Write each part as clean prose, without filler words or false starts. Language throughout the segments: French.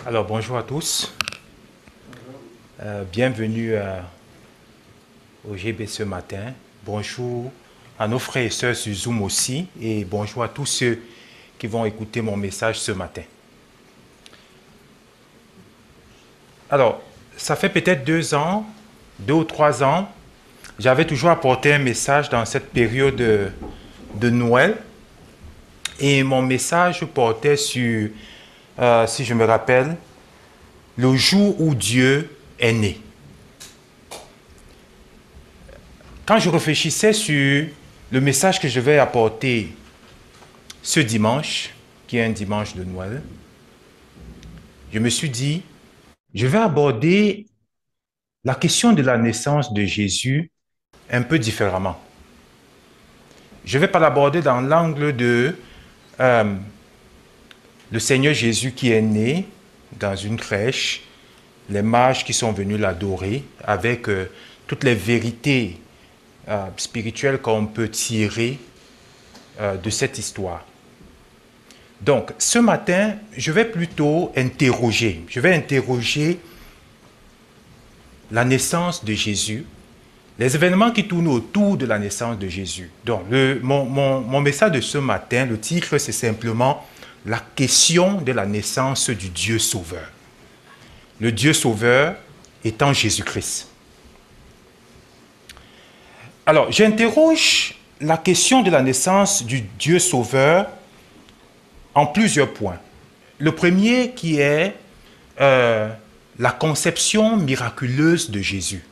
Alors bonjour à tous, bienvenue au GB ce matin, bonjour à nos frères et sœurs sur Zoom aussi et bonjour à tous ceux qui vont écouter mon message ce matin. Alors, ça fait peut-être 2 ou 3 ans, j'avais toujours apporté un message dans cette période de Noël et mon message portait sur, si je me rappelle, le jour où Dieu est né. Quand je réfléchissais sur le message que je vais apporter ce dimanche, qui est un dimanche de Noël, je me suis dit, je vais aborder la question de la naissance de Jésus un peu différemment. Je ne vais pas l'aborder dans l'angle de le Seigneur Jésus qui est né dans une crèche, les mages qui sont venus l'adorer, avec toutes les vérités spirituelles qu'on peut tirer de cette histoire. Donc, ce matin, je vais plutôt interroger. Je vais interroger la naissance de Jésus, les événements qui tournent autour de la naissance de Jésus. Donc, mon message de ce matin, le titre, c'est simplement la question de la naissance du Dieu Sauveur. Le Dieu Sauveur étant Jésus-Christ. Alors, j'interroge la question de la naissance du Dieu Sauveur en plusieurs points. Le premier qui est la conception miraculeuse de Jésus.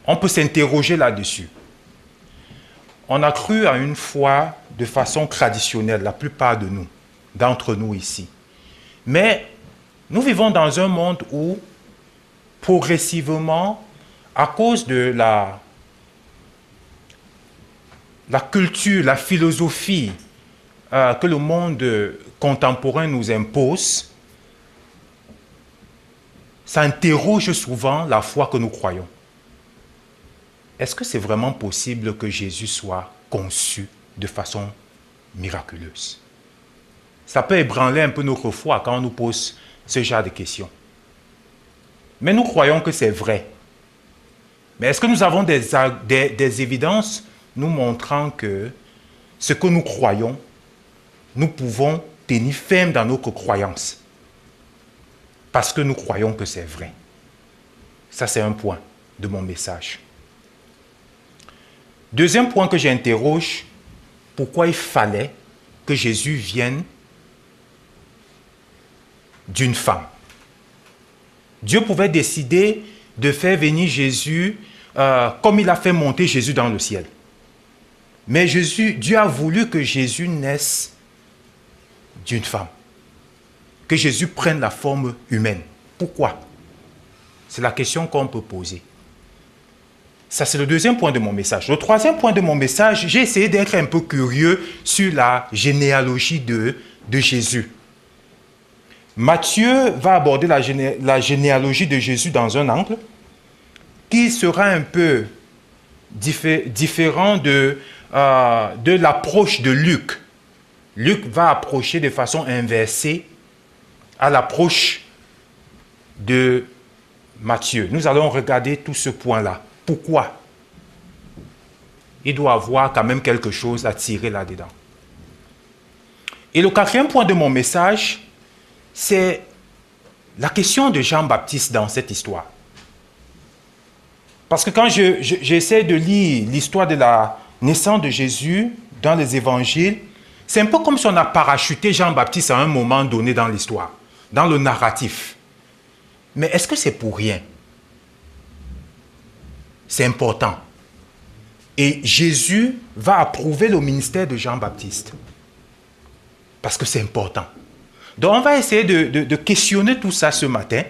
On peut s'interroger là-dessus. On a cru à une foi de façon traditionnelle, la plupart de nous, d'entre nous ici. Mais nous vivons dans un monde où, progressivement, à cause de la culture, la philosophie que le monde contemporain nous impose, ça interroge souvent la foi que nous croyons. Est-ce que c'est vraiment possible que Jésus soit conçu de façon miraculeuse? Ça peut ébranler un peu notre foi quand on nous pose ce genre de questions. Mais nous croyons que c'est vrai. Mais est-ce que nous avons des évidences nous montrant que ce que nous croyons, nous pouvons tenir ferme dans notre croyance? Parce que nous croyons que c'est vrai. Ça, c'est un point de mon message. Deuxième point que j'interroge, pourquoi il fallait que Jésus vienne d'une femme? Dieu pouvait décider de faire venir Jésus comme il a fait monter Jésus dans le ciel. Mais Dieu a voulu que Jésus naisse d'une femme. Que Jésus prenne la forme humaine. Pourquoi? C'est la question qu'on peut poser. Ça, c'est le deuxième point de mon message. Le troisième point de mon message, j'ai essayé d'être un peu curieux sur la généalogie de Jésus. Matthieu va aborder la généalogie de Jésus dans un angle qui sera un peu différent de l'approche de Luc. Luc va approcher de façon inversée à l'approche de Matthieu. Nous allons regarder tout ce point-là. Pourquoi? Il doit avoir quand même quelque chose à tirer là-dedans. Et le quatrième point de mon message, c'est la question de Jean-Baptiste dans cette histoire. Parce que quand j'essaie de lire l'histoire de la naissance de Jésus dans les évangiles, c'est un peu comme si on a parachuté Jean-Baptiste à un moment donné dans l'histoire, dans le narratif. Mais est-ce que c'est pour rien? C'est important. Et Jésus va approuver le ministère de Jean-Baptiste. Parce que c'est important. Donc on va essayer de questionner tout ça ce matin.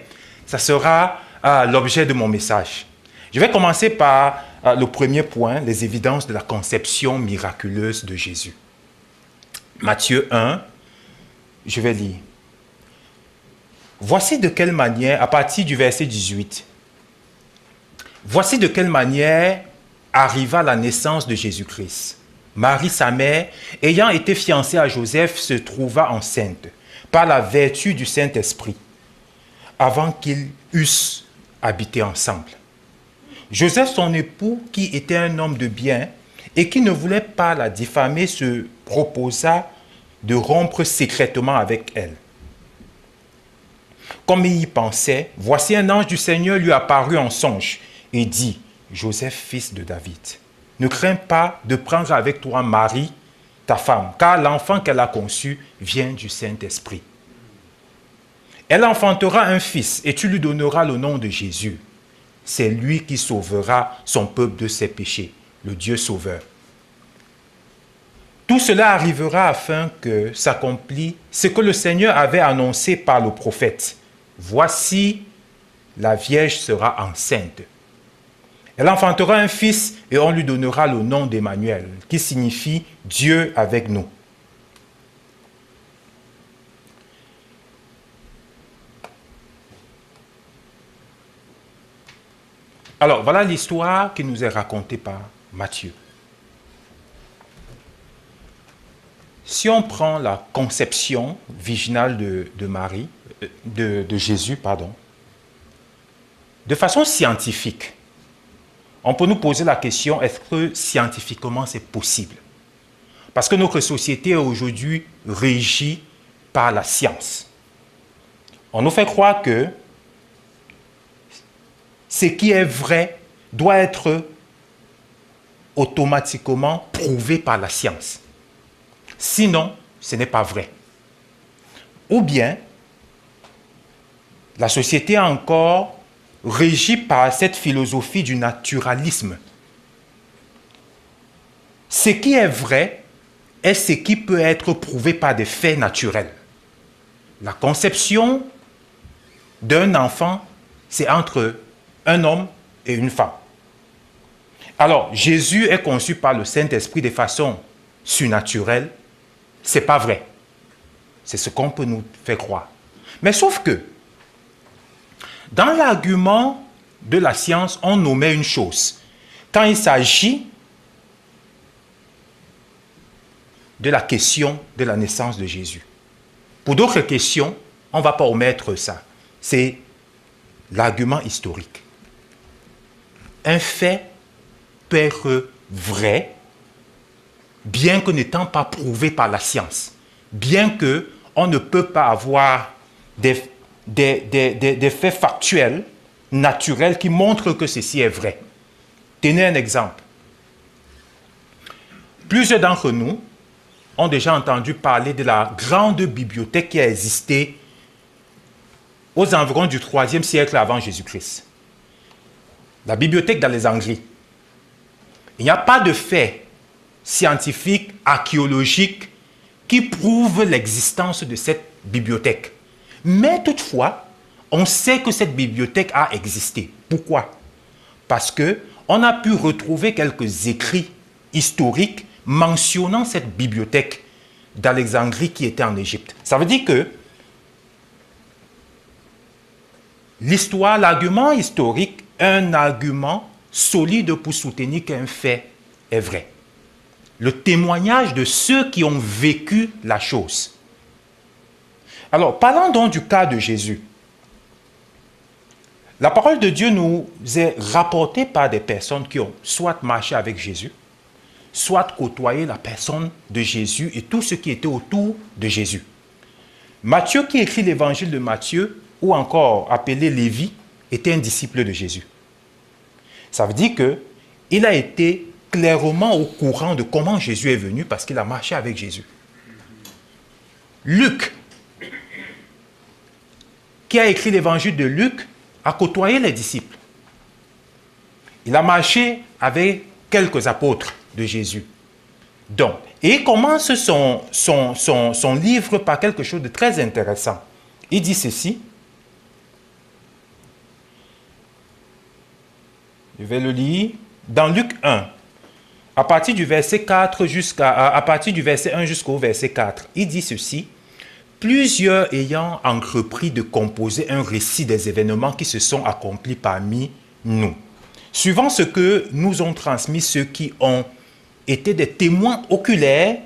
Ça sera l'objet de mon message. Je vais commencer par le premier point, les évidences de la conception miraculeuse de Jésus. Matthieu 1, je vais lire. Voici de quelle manière, à partir du verset 18, voici de quelle manière arriva la naissance de Jésus-Christ. Marie, sa mère, ayant été fiancée à Joseph, se trouva enceinte. par la vertu du Saint-Esprit, avant qu'ils eussent habité ensemble. Joseph, son époux, qui était un homme de bien et qui ne voulait pas la diffamer, se proposa de rompre secrètement avec elle. Comme il y pensait, voici un ange du Seigneur lui apparut en songe et dit, « Joseph, fils de David, ne crains pas de prendre avec toi Marie, ta femme, car l'enfant qu'elle a conçu vient du Saint-Esprit. Elle enfantera un fils et tu lui donneras le nom de Jésus. C'est lui qui sauvera son peuple de ses péchés, le Dieu sauveur. Tout cela arrivera afin que s'accomplisse ce que le Seigneur avait annoncé par le prophète. Voici, la Vierge sera enceinte. Elle enfantera un fils et on lui donnera le nom d'Emmanuel, qui signifie Dieu avec nous. Alors, voilà l'histoire qui nous est racontée par Matthieu. Si on prend la conception virginale de Jésus, de façon scientifique, on peut nous poser la question, est-ce que scientifiquement c'est possible? Parce que notre société est aujourd'hui régie par la science. On nous fait croire que ce qui est vrai doit être automatiquement prouvé par la science. Sinon, ce n'est pas vrai. Ou bien, la société est encore régie par cette philosophie du naturalisme. Ce qui est vrai est ce qui peut être prouvé par des faits naturels. La conception d'un enfant, c'est entre un homme et une femme. Alors, Jésus est conçu par le Saint-Esprit de façon surnaturelle. Ce n'est pas vrai. C'est ce qu'on peut nous faire croire. Mais sauf que, dans l'argument de la science, on omet une chose. Quand il s'agit de la question de la naissance de Jésus. Pour d'autres questions, on ne va pas omettre ça. C'est l'argument historique. Un fait peut être vrai, bien que n'étant pas prouvé par la science, bien qu'on ne peut pas avoir des faits factuels, naturels, qui montrent que ceci est vrai. Tenez un exemple. Plusieurs d'entre nous ont déjà entendu parler de la grande bibliothèque qui a existé aux environs du 3e siècle avant Jésus-Christ. La bibliothèque d'Alexandrie. Il n'y a pas de fait scientifique, archéologique, qui prouve l'existence de cette bibliothèque. Mais toutefois, on sait que cette bibliothèque a existé. Pourquoi? Parce qu'on a pu retrouver quelques écrits historiques mentionnant cette bibliothèque d'Alexandrie qui était en Égypte. Ça veut dire que l'histoire, l'argument historique, est un argument solide pour soutenir qu'un fait est vrai. Le témoignage de ceux qui ont vécu la chose. Alors, parlons donc du cas de Jésus. La parole de Dieu nous est rapportée par des personnes qui ont soit marché avec Jésus, soit côtoyé la personne de Jésus et tout ce qui était autour de Jésus. Matthieu, qui écrit l'évangile de Matthieu, ou encore appelé Lévi, était un disciple de Jésus. Ça veut dire qu'il a été clairement au courant de comment Jésus est venu parce qu'il a marché avec Jésus. Luc, qui a écrit l'évangile de Luc, a côtoyé les disciples. Il a marché avec quelques apôtres de Jésus. Donc, et il commence son livre par quelque chose de très intéressant. Il dit ceci. Je vais le lire. Dans Luc 1, à partir du verset 1 jusqu'au verset 4, il dit ceci. Plusieurs ayant entrepris de composer un récit des événements qui se sont accomplis parmi nous. Suivant ce que nous ont transmis ceux qui ont été des témoins oculaires,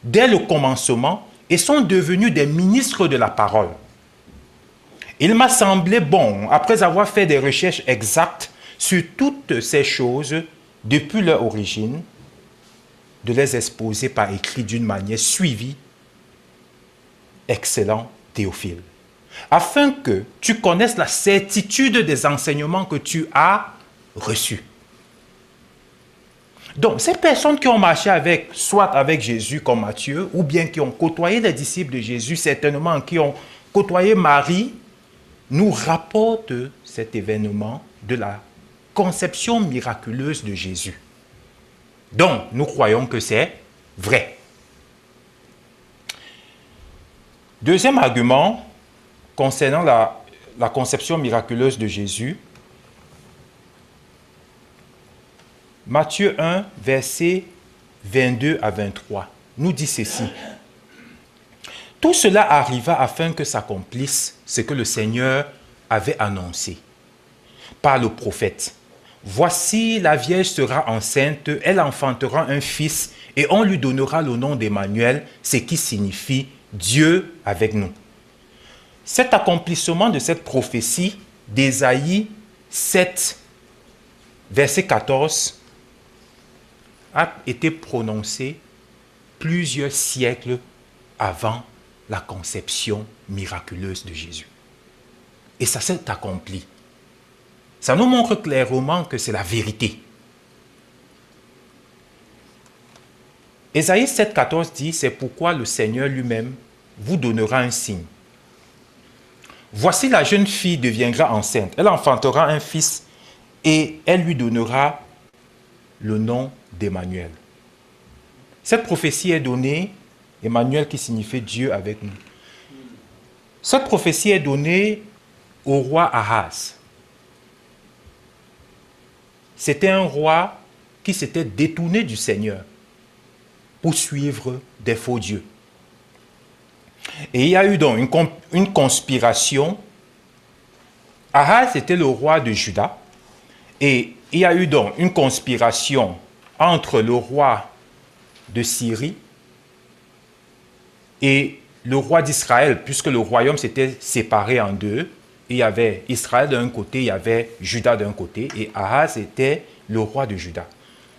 dès le commencement, et sont devenus des ministres de la parole. Il m'a semblé bon, après avoir fait des recherches exactes sur toutes ces choses depuis leur origine, de les exposer par écrit d'une manière suivie, excellent Théophile, afin que tu connaisses la certitude des enseignements que tu as reçus. Donc, ces personnes qui ont marché avec, soit avec Jésus comme Matthieu, ou bien qui ont côtoyé les disciples de Jésus, certainement qui ont côtoyé Marie, nous rapportent cet événement de la conception miraculeuse de Jésus. Donc, nous croyons que c'est vrai. Deuxième argument concernant la conception miraculeuse de Jésus, Matthieu 1, versets 22 à 23, nous dit ceci. Tout cela arriva afin que s'accomplisse ce que le Seigneur avait annoncé par le prophète. Voici, la Vierge sera enceinte, elle enfantera un fils et on lui donnera le nom d'Emmanuel, ce qui signifie Dieu avec nous. Cet accomplissement de cette prophétie d'Ésaïe 7, verset 14, a été prononcé plusieurs siècles avant la conception miraculeuse de Jésus. Et ça s'est accompli. Ça nous montre clairement que c'est la vérité. Ésaïe 7, 14 dit, c'est pourquoi le Seigneur lui-même vous donnera un signe. Voici, la jeune fille deviendra enceinte, elle enfantera un fils et elle lui donnera le nom d'Emmanuel. Cette prophétie est donnée, Emmanuel qui signifie Dieu avec nous. Cette prophétie est donnée au roi Ahaz. C'était un roi qui s'était détourné du Seigneur pour suivre des faux dieux. Et il y a eu donc une conspiration. Ahaz était le roi de Juda. Et il y a eu donc une conspiration entre le roi de Syrie et le roi d'Israël, puisque le royaume s'était séparé en deux. Il y avait Israël d'un côté, il y avait Juda d'un côté, et Ahaz était le roi de Juda.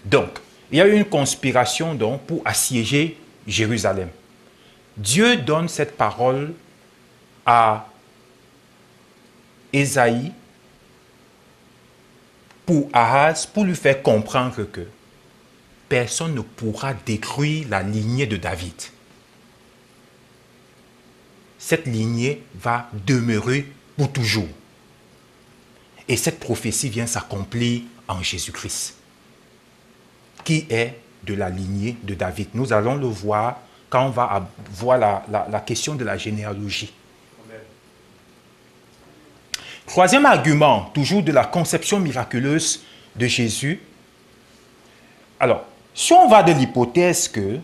Donc, il y a eu une conspiration donc, pour assiéger Jérusalem. Dieu donne cette parole à Ésaïe pour Ahaz, pour lui faire comprendre que personne ne pourra détruire la lignée de David. Cette lignée va demeurer pour toujours. Et cette prophétie vient s'accomplir en Jésus-Christ, qui est de la lignée de David. Nous allons le voir quand on va voir la question de la généalogie. Amen. Troisième argument, toujours de la conception miraculeuse de Jésus. Alors, si on va de l'hypothèse que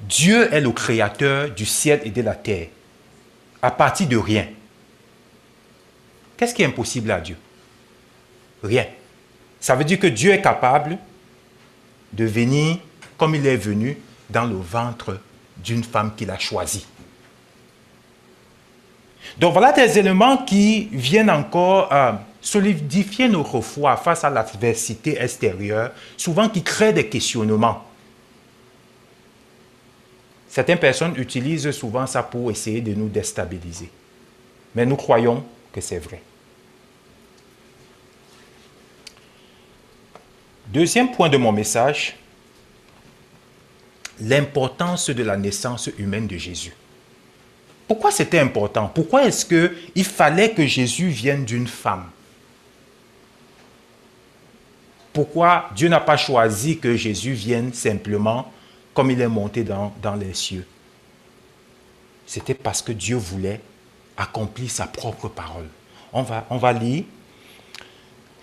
Dieu est le créateur du ciel et de la terre, à partir de rien, qu'est-ce qui est impossible à Dieu? Rien. Ça veut dire que Dieu est capable de venir comme il est venu dans le ventre d'une femme qu'il a choisie. Donc voilà des éléments qui viennent encore solidifier notre foi face à l'adversité extérieure, souvent qui créent des questionnements. Certaines personnes utilisent souvent ça pour essayer de nous déstabiliser. Mais nous croyons que c'est vrai. Deuxième point de mon message, l'importance de la naissance humaine de Jésus. Pourquoi c'était important? Pourquoi est-ce qu'il fallait que Jésus vienne d'une femme? Pourquoi Dieu n'a pas choisi que Jésus vienne simplement comme il est monté dans les cieux? C'était parce que Dieu voulait accomplir sa propre parole. On va lire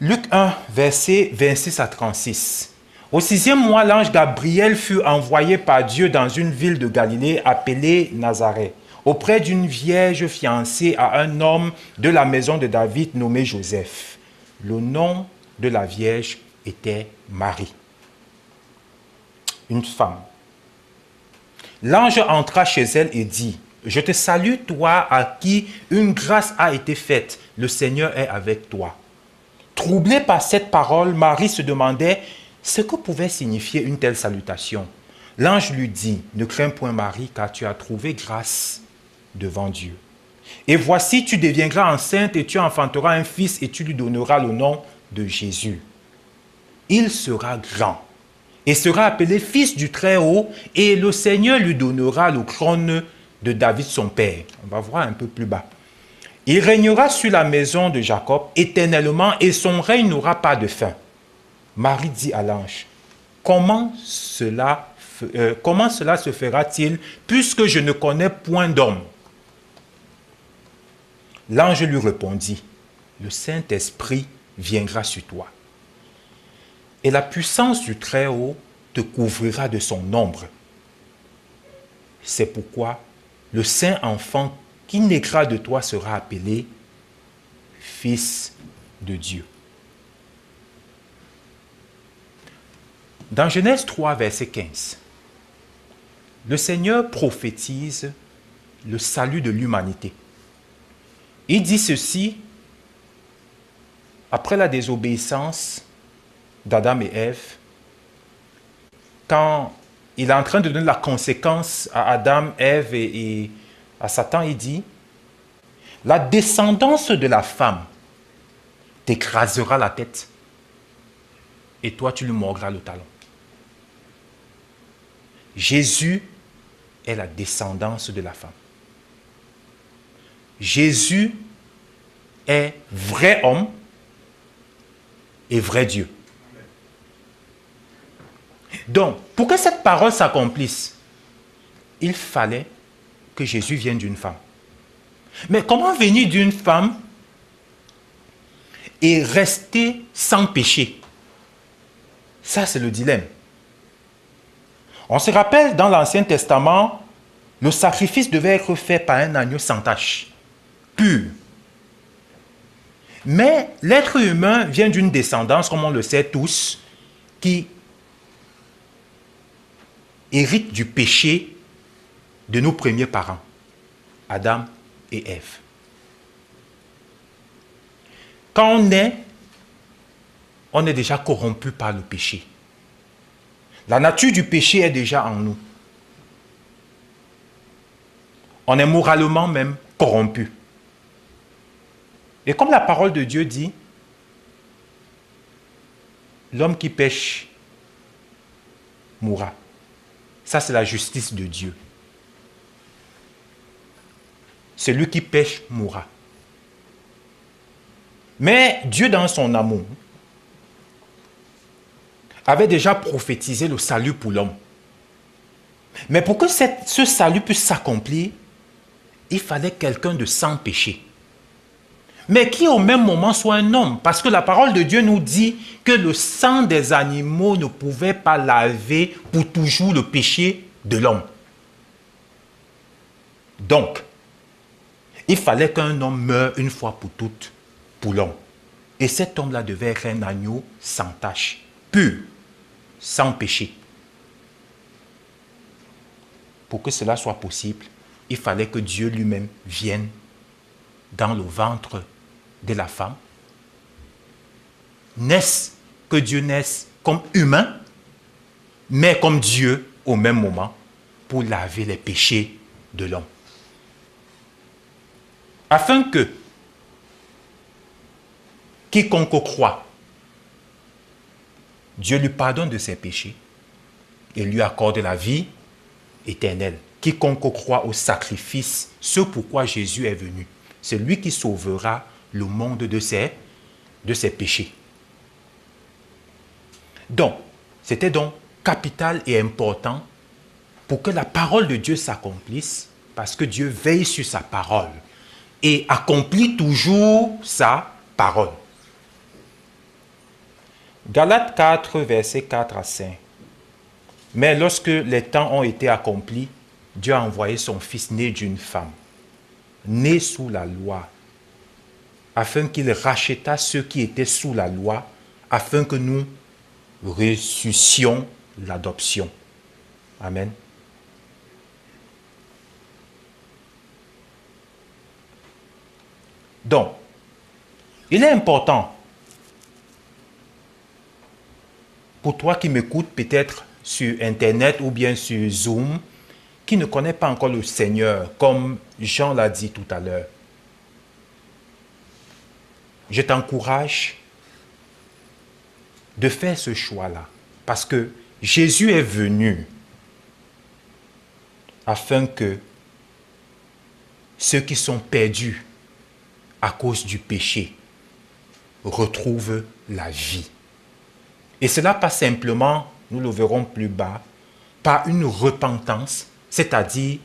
Luc 1, versets 26 à 36. Au 6e mois, l'ange Gabriel fut envoyé par Dieu dans une ville de Galilée appelée Nazareth, auprès d'une vierge fiancée à un homme de la maison de David nommé Joseph. Le nom de la vierge était Marie, une femme. L'ange entra chez elle et dit, « Je te salue, toi à qui une grâce a été faite. Le Seigneur est avec toi. » Troublée par cette parole, Marie se demandait ce que pouvait signifier une telle salutation. L'ange lui dit, « Ne crains point Marie, car tu as trouvé grâce devant Dieu. Et voici, tu deviendras enceinte et tu enfanteras un fils et tu lui donneras le nom de Jésus. Il sera grand et sera appelé fils du Très-Haut et le Seigneur lui donnera le trône de David son père. » On va voir un peu plus bas. « Il régnera sur la maison de Jacob éternellement et son règne n'aura pas de fin. » Marie dit à l'ange, « Comment cela se fera-t-il puisque je ne connais point d'homme ?» L'ange lui répondit, « Le Saint-Esprit viendra sur toi. Et la puissance du Très-Haut te couvrira de son ombre. C'est pourquoi le saint enfant qui naîtra de toi sera appelé Fils de Dieu. » Dans Genèse 3, verset 15, le Seigneur prophétise le salut de l'humanité. Il dit ceci après la désobéissance d'Adam et Ève, quand il est en train de donner la conséquence à Adam, Ève et à Satan, il dit, « La descendance de la femme t'écrasera la tête et toi tu lui mordras le talon. » Jésus est la descendance de la femme. Jésus est vrai homme et vrai Dieu. Donc, pour que cette parole s'accomplisse, il fallait que Jésus vienne d'une femme. Mais comment venir d'une femme et rester sans péché? Ça, c'est le dilemme. On se rappelle, dans l'Ancien Testament, le sacrifice devait être fait par un agneau sans tache, pur. Mais l'être humain vient d'une descendance, comme on le sait tous, qui hérite du péché de nos premiers parents, Adam et Ève. Quand on est déjà corrompu par le péché. La nature du péché est déjà en nous. On est moralement même corrompu. Et comme la parole de Dieu dit, l'homme qui pêche mourra. Ça, c'est la justice de Dieu. Celui qui pêche mourra. Mais Dieu, dans son amour, avait déjà prophétisé le salut pour l'homme. Mais pour que ce salut puisse s'accomplir, il fallait quelqu'un de sans péché. Mais qui au même moment soit un homme. Parce que la parole de Dieu nous dit que le sang des animaux ne pouvait pas laver pour toujours le péché de l'homme. Donc, il fallait qu'un homme meure une fois pour toutes pour l'homme. Et cet homme-là devait être un agneau sans tache, pur, sans péché. Pour que cela soit possible, il fallait que Dieu lui-même vienne dans le ventre de la femme, que Dieu naisse comme humain, mais comme Dieu au même moment, pour laver les péchés de l'homme. Afin que quiconque croit, Dieu lui pardonne de ses péchés et lui accorde la vie éternelle. Quiconque croit au sacrifice, ce pourquoi Jésus est venu, c'est lui qui sauvera le monde de ses péchés. Donc, c'était donc capital et important pour que la parole de Dieu s'accomplisse, parce que Dieu veille sur sa parole et accomplit toujours sa parole. Galates 4, versets 4 à 5. Mais lorsque les temps ont été accomplis, Dieu a envoyé son Fils né d'une femme, né sous la loi, afin qu'il racheta ceux qui étaient sous la loi, afin que nous reçussions l'adoption. Amen. Donc, il est important pour toi qui m'écoutes peut-être sur Internet ou bien sur Zoom, qui ne connaît pas encore le Seigneur, comme Jean l'a dit tout à l'heure. Je t'encourage de faire ce choix-là, parce que Jésus est venu afin que ceux qui sont perdus à cause du péché retrouvent la vie. Et cela pas simplement, nous le verrons plus bas, par une repentance, c'est-à-dire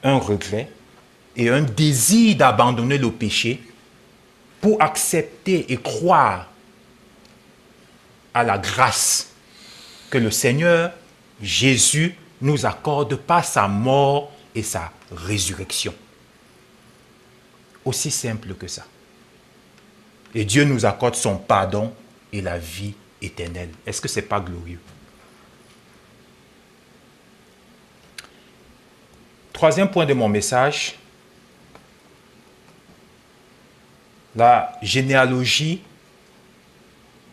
un regret et un désir d'abandonner le péché pour accepter et croire à la grâce que le Seigneur Jésus nous accorde par sa mort et sa résurrection. Aussi simple que ça. Et Dieu nous accorde son pardon et la vie éternelle. Est-ce que ce n'est pas glorieux? Troisième point de mon message, la généalogie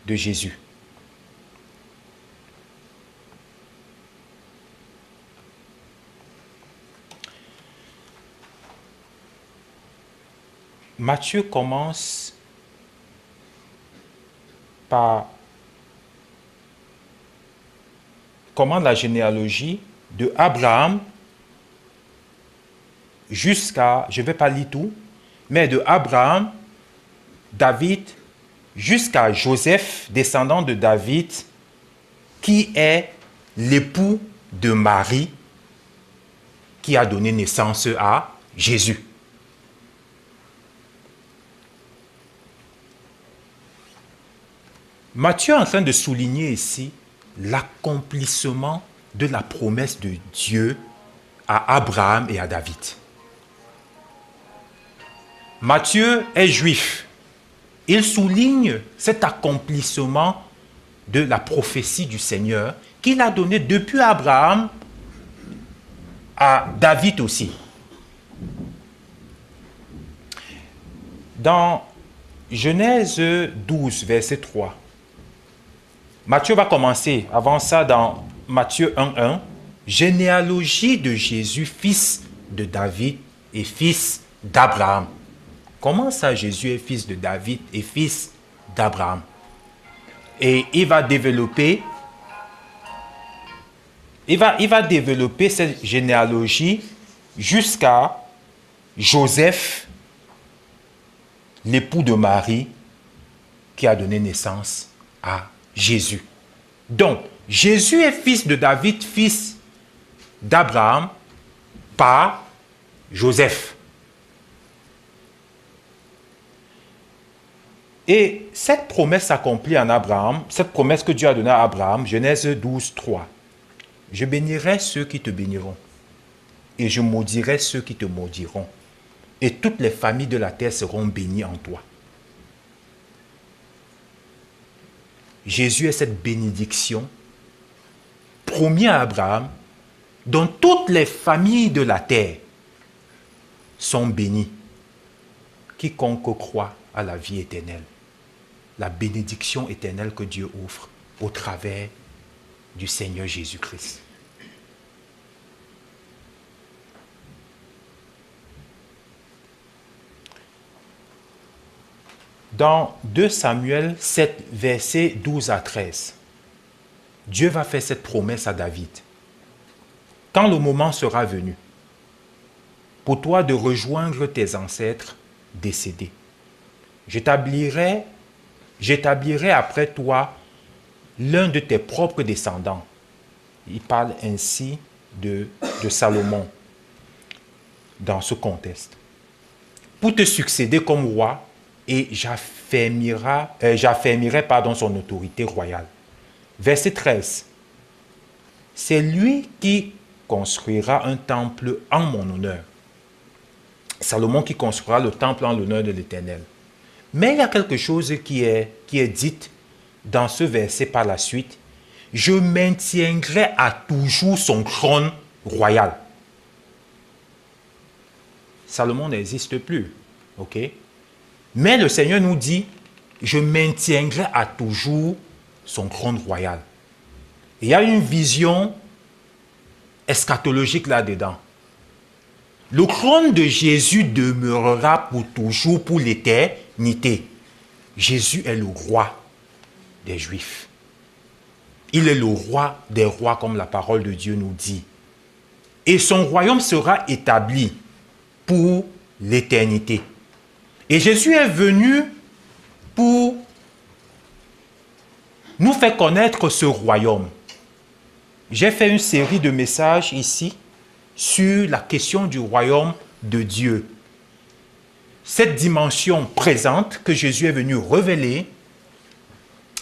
de Jésus. Matthieu commence par la généalogie de Abraham jusqu'à, je ne vais pas lire tout, mais de Abraham, David, jusqu'à Joseph, descendant de David, qui est l'époux de Marie, qui a donné naissance à Jésus. Matthieu est en train de souligner ici l'accomplissement de la promesse de Dieu à Abraham et à David. Matthieu est juif. Il souligne cet accomplissement de la prophétie du Seigneur qu'il a donné depuis Abraham à David aussi. Dans Genèse 12, verset 3, Matthieu va commencer, avant ça, dans Matthieu 1:1, généalogie de Jésus, fils de David et fils d'Abraham. Comment ça, Jésus est fils de David et fils d'Abraham? Et il va développer cette généalogie jusqu'à Joseph, l'époux de Marie, qui a donné naissance à Jésus. Donc, Jésus est fils de David, fils d'Abraham, par Joseph. Et cette promesse s'accomplit en Abraham, cette promesse que Dieu a donnée à Abraham, Genèse 12, 3. Je bénirai ceux qui te béniront, et je maudirai ceux qui te maudiront, et toutes les familles de la terre seront bénies en toi. Jésus est cette bénédiction promise à Abraham, dont toutes les familles de la terre sont bénies. Quiconque croit à la vie éternelle, la bénédiction éternelle que Dieu offre au travers du Seigneur Jésus-Christ. Dans 2 Samuel 7, versets 12 à 13, Dieu va faire cette promesse à David. Quand le moment sera venu pour toi de rejoindre tes ancêtres décédés, j'établirai après toi l'un de tes propres descendants. Il parle ainsi de Salomon dans ce contexte. Pour te succéder comme roi, et j'affermirai son autorité royale. Verset 13. C'est lui qui construira un temple en mon honneur. Salomon qui construira le temple en l'honneur de l'Éternel. Mais il y a quelque chose qui est dit dans ce verset par la suite. Je maintiendrai à toujours son trône royal. Salomon n'existe plus. Ok? Mais le Seigneur nous dit, je maintiendrai à toujours son trône royal. Il y a une vision eschatologique là-dedans. Le trône de Jésus demeurera pour toujours, pour l'éternité. Jésus est le roi des Juifs. Il est le roi des rois, comme la parole de Dieu nous dit. Et son royaume sera établi pour l'éternité. Et Jésus est venu pour nous faire connaître ce royaume. J'ai fait une série de messages ici sur la question du royaume de Dieu. Cette dimension présente que Jésus est venu révéler,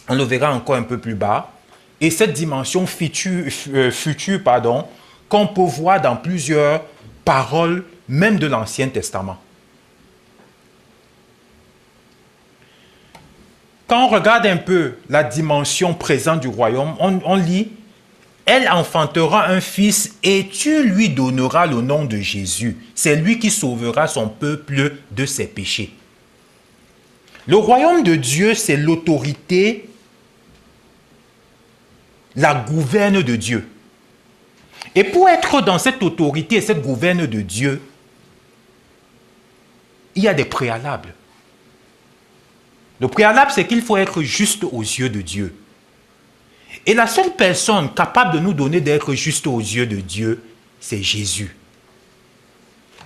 on le verra encore un peu plus bas, et cette dimension future, qu'on peut voir dans plusieurs paroles, même de l'Ancien Testament. Quand on regarde un peu la dimension présente du royaume, on lit « Elle enfantera un fils et tu lui donneras le nom de Jésus. C'est lui qui sauvera son peuple de ses péchés. » Le royaume de Dieu, c'est l'autorité, la gouverne de Dieu. Et pour être dans cette autorité et cette gouverne de Dieu, il y a des préalables. Le préalable, c'est qu'il faut être juste aux yeux de Dieu. Et la seule personne capable de nous donner d'être juste aux yeux de Dieu, c'est Jésus.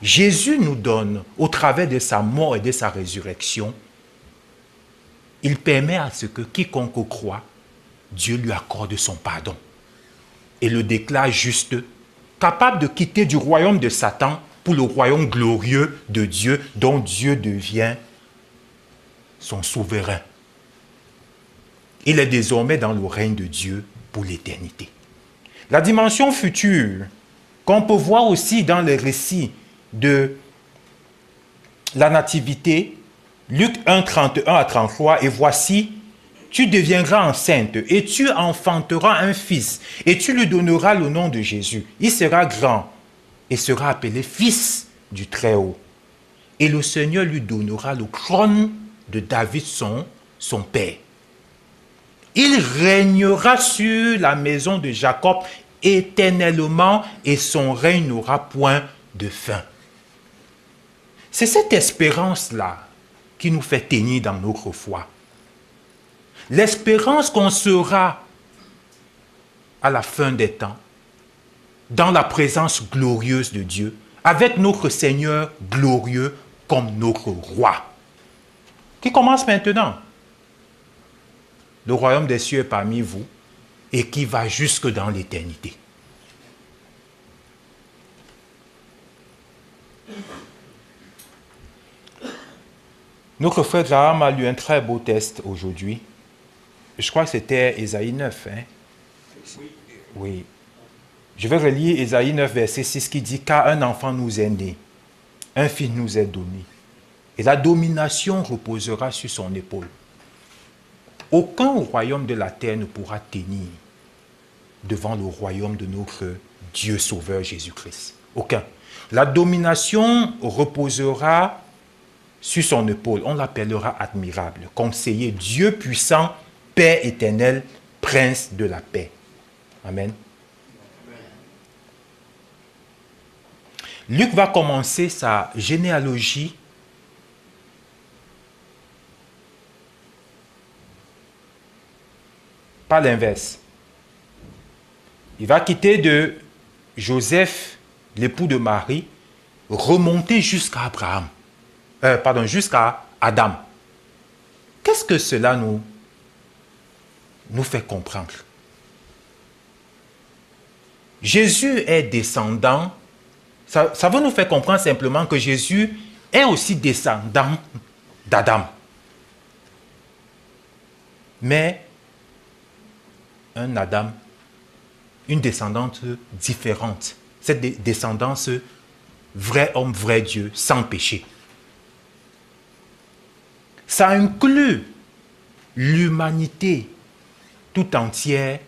Jésus nous donne, au travers de sa mort et de sa résurrection, il permet à ce que quiconque croit, Dieu lui accorde son pardon et le déclare juste, capable de quitter du royaume de Satan pour le royaume glorieux de Dieu, dont Dieu devient son souverain. Il est désormais dans le règne de Dieu pour l'éternité. La dimension future, qu'on peut voir aussi dans les récits de la Nativité, Luc 1, 31 à 33, et voici, tu deviendras enceinte et tu enfanteras un fils et tu lui donneras le nom de Jésus. Il sera grand et sera appelé fils du Très-Haut. Et le Seigneur lui donnera le trône de David, son père. Il régnera sur la maison de Jacob éternellement et son règne n'aura point de fin. C'est cette espérance-là qui nous fait tenir dans notre foi. L'espérance qu'on sera à la fin des temps, dans la présence glorieuse de Dieu, avec notre Seigneur glorieux comme notre roi, qui commence maintenant. Le royaume des cieux est parmi vous et qui va jusque dans l'éternité. Notre frère Graham a lu un très beau texte aujourd'hui. Je crois que c'était Ésaïe 9. Hein? Oui. Je vais relire Ésaïe 9, verset 6 qui dit « Car un enfant nous est né, un fils nous est donné, et la domination reposera sur son épaule. Aucun royaume de la terre ne pourra tenir devant le royaume de notre Dieu Sauveur Jésus-Christ. Aucun. La domination reposera sur son épaule. On l'appellera admirable, conseiller, Dieu puissant, Père éternel, Prince de la paix. » Amen. Luc va commencer sa généalogie par l'inverse. Il va quitter de Joseph, l'époux de Marie, remonter jusqu'à Abraham. Jusqu'à Adam. Qu'est-ce que cela nous fait comprendre? Jésus est descendant. Ça veut nous faire comprendre simplement que Jésus est aussi descendant d'Adam. Mais un Adam, une descendance différente. Cette descendance, vrai homme, vrai Dieu, sans péché. Ça inclut l'humanité tout entière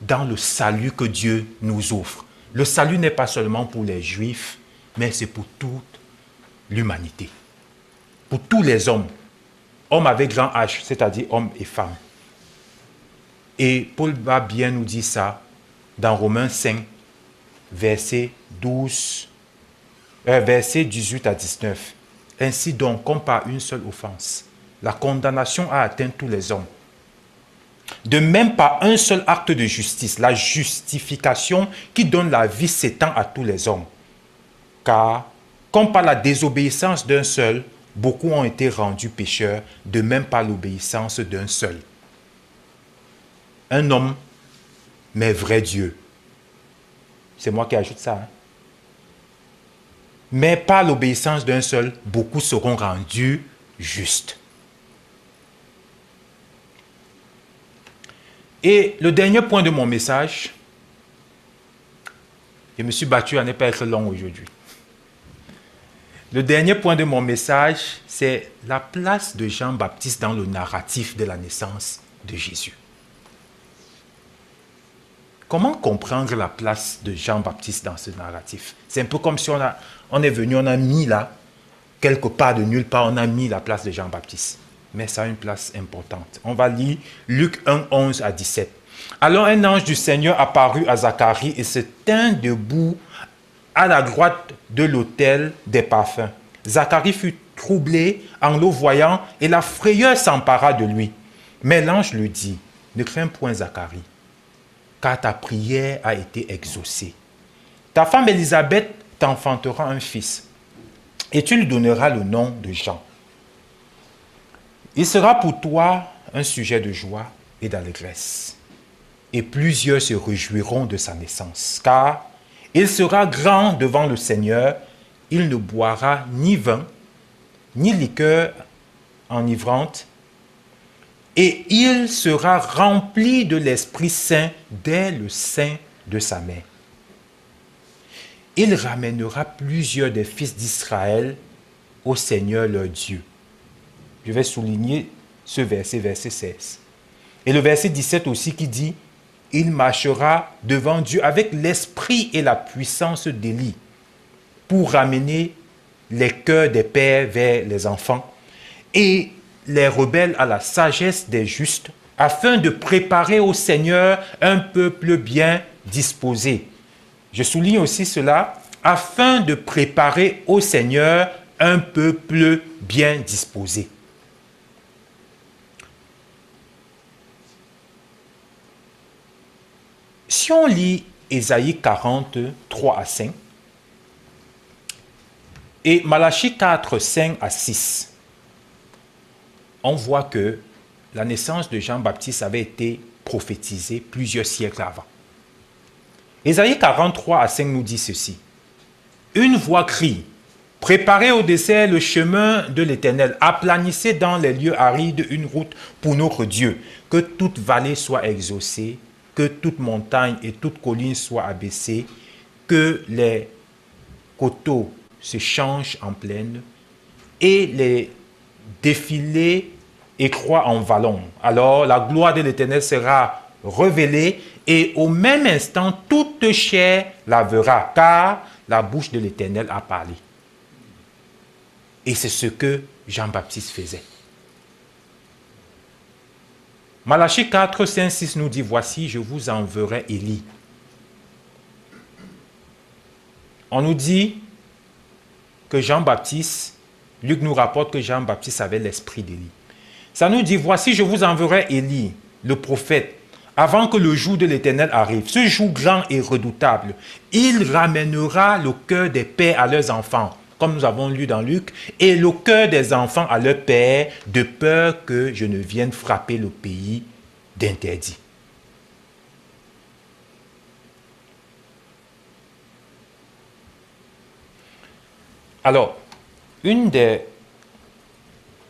dans le salut que Dieu nous offre. Le salut n'est pas seulement pour les Juifs, mais c'est pour toute l'humanité. Pour tous les hommes, Homme avec grand H, c'est-à-dire homme et femme. Et Paul va bien nous dire ça dans Romains 5, versets 18 à 19. Ainsi donc, comme par une seule offense, la condamnation a atteint tous les hommes. De même, par un seul acte de justice, la justification qui donne la vie s'étend à tous les hommes. Car, comme par la désobéissance d'un seul, beaucoup ont été rendus pécheurs, de même par l'obéissance d'un seul. Un homme, mais vrai Dieu. C'est moi qui ajoute ça. Hein? Mais par l'obéissance d'un seul, beaucoup seront rendus justes. Et le dernier point de mon message, je me suis battu à ne pas être long aujourd'hui. Le dernier point de mon message, c'est la place de Jean-Baptiste dans le narratif de la naissance de Jésus. Comment comprendre la place de Jean-Baptiste dans ce narratif? C'est un peu comme si on est venu, on a mis là, quelque part de nulle part, on a mis la place de Jean-Baptiste. Mais ça a une place importante. On va lire Luc 1, 11 à 17. Alors un ange du Seigneur apparut à Zacharie et se tint debout à la droite de l'autel des parfums. Zacharie fut troublé en le voyant et la frayeur s'empara de lui. Mais l'ange lui dit, ne crains point Zacharie, car ta prière a été exaucée. Ta femme Élisabeth t'enfantera un fils et tu lui donneras le nom de Jean. Il sera pour toi un sujet de joie et d'allégresse. Et plusieurs se réjouiront de sa naissance, car il sera grand devant le Seigneur. Il ne boira ni vin, ni liqueur enivrante, et il sera rempli de l'Esprit Saint dès le sein de sa mère. Il ramènera plusieurs des fils d'Israël au Seigneur leur Dieu. Je vais souligner ce verset, verset 16. Et le verset 17 aussi qui dit, il marchera devant Dieu avec l'esprit et la puissance d'Élie pour ramener les cœurs des pères vers les enfants et les rebelles à la sagesse des justes, afin de préparer au Seigneur un peuple bien disposé. Je souligne aussi cela, afin de préparer au Seigneur un peuple bien disposé. Si on lit Ésaïe 40, 3 à 5 et Malachie 4, 5 à 6, on voit que la naissance de Jean-Baptiste avait été prophétisée plusieurs siècles avant. Ésaïe 43 à 5 nous dit ceci. Une voix crie, préparez au désert le chemin de l'Éternel, aplanissez dans les lieux arides une route pour notre Dieu, que toute vallée soit exaucée, que toute montagne et toute colline soient abaissées, que les coteaux se changent en plaine et les défilés écroît en vallon. Alors la gloire de l'Éternel sera révélée et au même instant toute chair la verra, car la bouche de l'Éternel a parlé. Et c'est ce que Jean-Baptiste faisait. Malachie 4, 5, 6 nous dit, voici, je vous enverrai Élie. On nous dit que Jean-Baptiste, Luc nous rapporte que Jean-Baptiste avait l'esprit d'Élie. Ça nous dit, voici, je vous enverrai Élie, le prophète, avant que le jour de l'Éternel arrive. Ce jour grand et redoutable, il ramènera le cœur des pères à leurs enfants, comme nous avons lu dans Luc, et le cœur des enfants à leurs pères, de peur que je ne vienne frapper le pays d'interdit. Alors, une des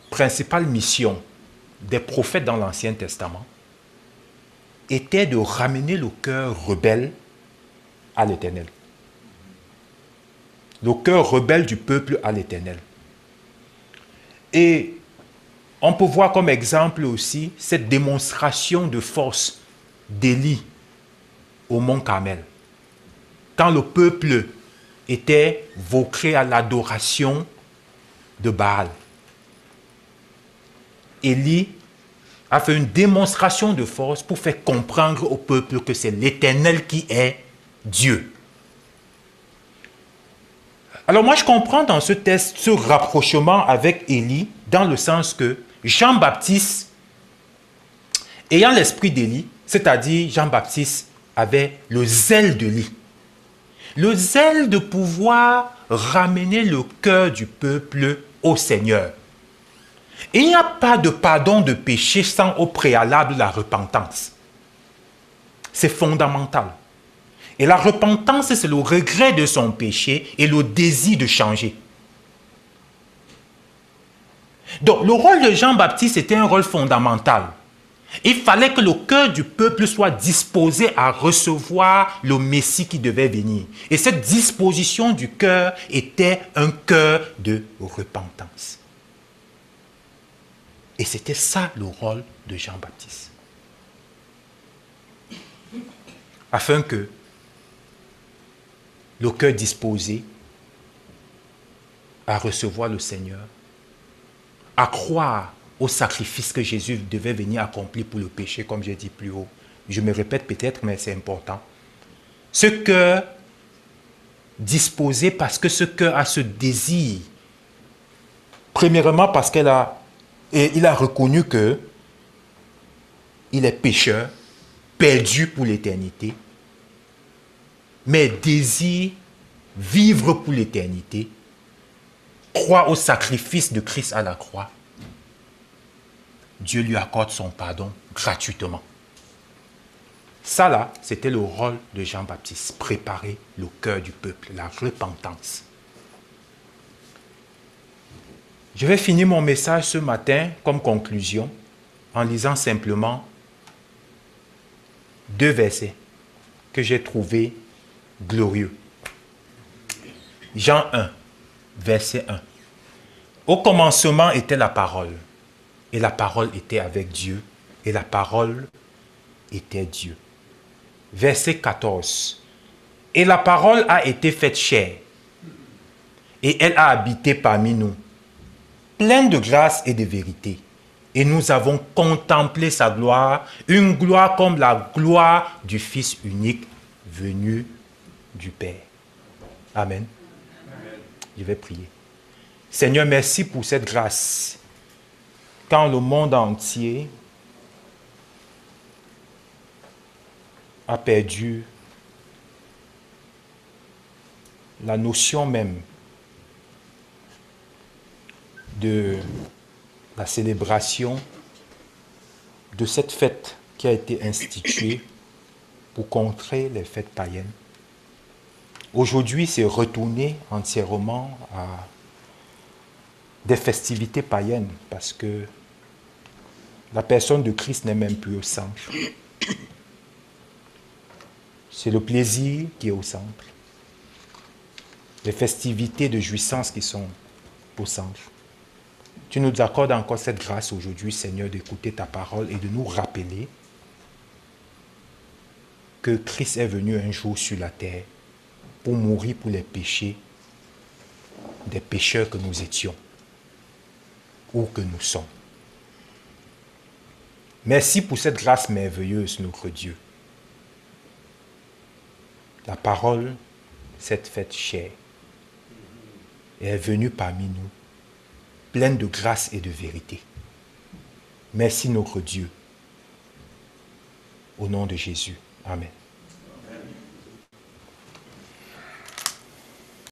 principales missions des prophètes dans l'Ancien Testament était de ramener le cœur rebelle à l'Éternel. Le cœur rebelle du peuple à l'Éternel. Et on peut voir comme exemple aussi cette démonstration de force d'Élie au mont Carmel. Quand le peuple était vaucré à l'adoration de Baal. Élie a fait une démonstration de force pour faire comprendre au peuple que c'est l'Éternel qui est Dieu. Alors moi, je comprends dans ce texte ce rapprochement avec Élie, dans le sens que Jean-Baptiste, ayant l'esprit d'Élie, c'est-à-dire Jean-Baptiste avait le zèle d'Élie. Le zèle de pouvoir ramener le cœur du peuple au Seigneur. Et il n'y a pas de pardon de péché sans au préalable la repentance. C'est fondamental. Et la repentance, c'est le regret de son péché et le désir de changer. Donc, le rôle de Jean-Baptiste était un rôle fondamental. Il fallait que le cœur du peuple soit disposé à recevoir le Messie qui devait venir. Et cette disposition du cœur était un cœur de repentance. Et c'était ça le rôle de Jean-Baptiste. Afin que le cœur disposé à recevoir le Seigneur, à croire au sacrifice que Jésus devait venir accomplir pour le péché, comme j'ai dit plus haut. Je me répète peut-être, mais c'est important. Ce cœur disposé parce que ce cœur a ce désir. Premièrement, parce qu'il a reconnu que il est pécheur, perdu pour l'éternité, mais désire vivre pour l'éternité, croit au sacrifice de Christ à la croix. Dieu lui accorde son pardon gratuitement. Ça là, c'était le rôle de Jean-Baptiste, préparer le cœur du peuple, la repentance. Je vais finir mon message ce matin comme conclusion en lisant simplement 2 versets que j'ai trouvés glorieux. Jean 1, verset 1. Au commencement était la parole, et la parole était avec Dieu, et la parole était Dieu. Verset 14. Et la parole a été faite chair, et elle a habité parmi nous, pleine de grâce et de vérité. Et nous avons contemplé sa gloire, une gloire comme la gloire du Fils unique venu du Père. Amen. Amen. Je vais prier. Seigneur, merci pour cette grâce. Quand le monde entier a perdu la notion même de la célébration de cette fête qui a été instituée pour contrer les fêtes païennes. Aujourd'hui, c'est retourné entièrement à des festivités païennes parce que la personne de Christ n'est même plus au centre. C'est le plaisir qui est au centre. Les festivités de jouissance qui sont au centre. Tu nous accordes encore cette grâce aujourd'hui, Seigneur, d'écouter ta parole et de nous rappeler que Christ est venu un jour sur la terre pour mourir pour les péchés des pécheurs que nous étions ou que nous sommes. Merci pour cette grâce merveilleuse, notre Dieu. La parole s'est faite chair et est venue parmi nous, pleine de grâce et de vérité. Merci, notre Dieu. Au nom de Jésus. Amen.